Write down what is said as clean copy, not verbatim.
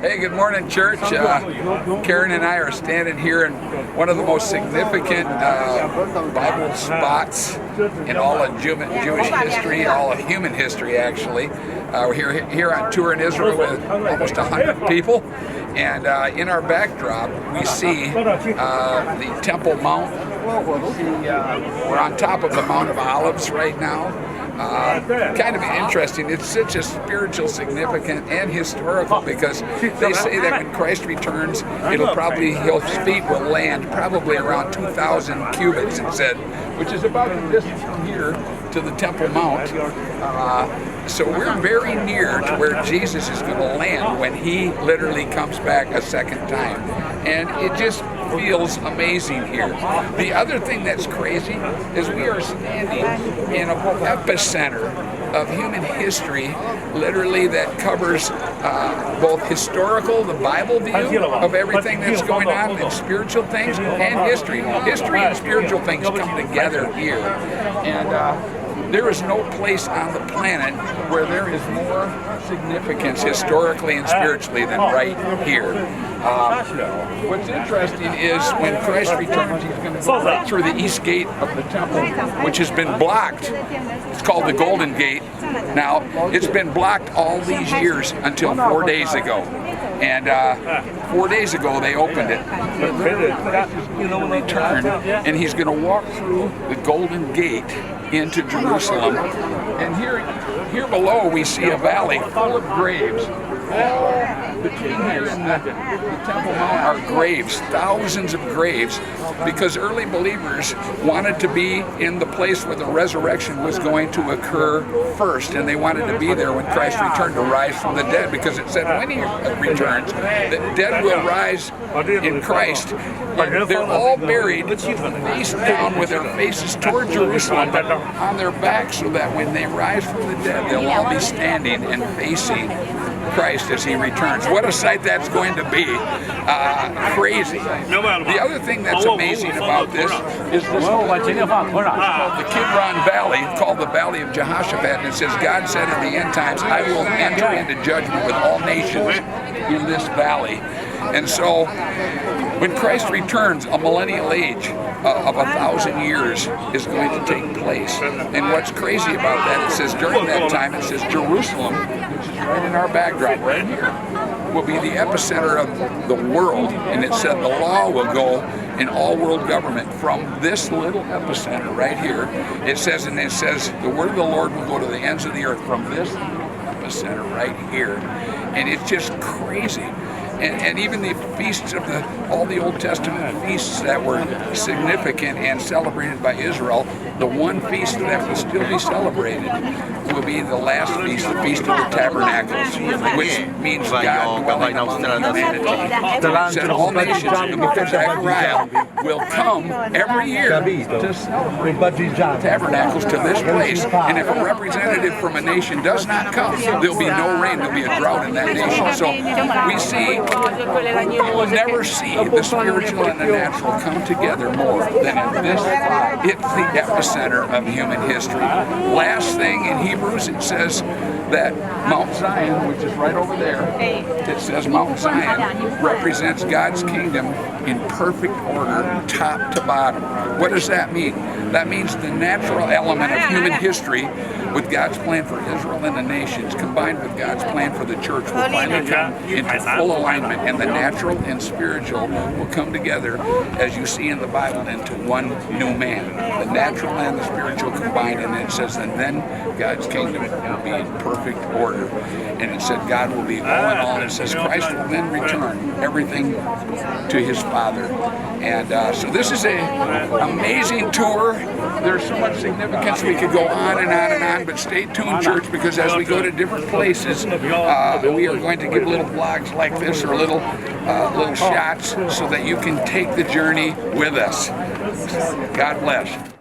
Hey, good morning, church. Karen and I are standing here in one of the most significant Bible spots in all of Jewish history, all of human history, actually. We're here on tour in Israel with almost 100 people. And in our backdrop, we see the Temple Mount. We're on top of the Mount of Olives right now. Kind of interesting. It's such a spiritual significant and historical because they say that when Christ returns, his feet will land probably around 2,000 cubits, it said, which is about the distance from here to the Temple Mount. So we're very near to where Jesus is going to land when he literally comes back a second time. And it just feels amazing here. The other thing that's crazy is we are standing in an epicenter of human history, literally, that covers both historical, the Bible view of everything that's going on, and spiritual things, and history. History and spiritual things come together here. And there is no place on the planet where there is more significance historically and spiritually than right here. What's interesting is when Christ returns, he's going to go right through the east gate of the temple, which has been blocked. It's called the Golden Gate. Now, it's been blocked all these years until 4 days ago. And 4 days ago, they opened it. But Christ is going to return, and he's going to walk through the Golden Gate into Jerusalem. And here below, we see a valley full of graves. Between here and the Temple Mount are graves, thousands of graves, because early believers wanted to be in the place where the resurrection was going to occur first, and they wanted to be there when Christ returned to rise from the dead, because it said when he returns, the dead will rise in Christ. And they're all buried face down with their faces toward Jerusalem, but on their backs, so that when they rise from the dead, they'll all be standing and facing Christ as he returns. What a sight that's going to be. Crazy. The other thing that's amazing about this is this called the Kidron Valley, called the Valley of Jehoshaphat, and it says, God said in the end times, I will enter into judgment with all nations in this valley. And so when Christ returns, a millennial age of 1,000 years is going to take place. And what's crazy about that, it says during that time, it says Jerusalem, which is right in our backdrop, right here, will be the epicenter of the world. And it said the law will go in all world government from this little epicenter right here. It says the word of the Lord will go to the ends of the earth from this epicenter right here. And it's just crazy. And even the feasts of all the Old Testament feasts that were significant and celebrated by Israel, the one feast that will still be celebrated will be the last feast, the Feast of the Tabernacles, which means God dwelling among humanity. It said all nations in the book of Zechariah will come every year to celebrate the tabernacles to this place. And if a representative from a nation does not come, there'll be no rain, there'll be a drought in that nation. So we see, we will never see the spiritual and the natural come together more than in this spot. It's the epicenter of human history. Last thing, in Hebrews it says that Mount Zion, which is right over there, it says Mount Zion represents God's kingdom in perfect order, top to bottom. What does that mean? That means the natural element of human history with God's plan for Israel and the nations, combined with God's plan for the church, will finally come into full alignment, and the natural and spiritual will come together, as you see in the Bible, into one new man. The natural and the spiritual combined, and it says, and then God's kingdom will be in perfect order. And it said God will be all in all, and it says Christ will then return everything to his Father. And so this is an amazing tour. There's so much significance, we could go on and on and on, but stay tuned, church, because as we go to different places, we are going to give little vlogs like this, or little shots, so that you can take the journey with us. God bless.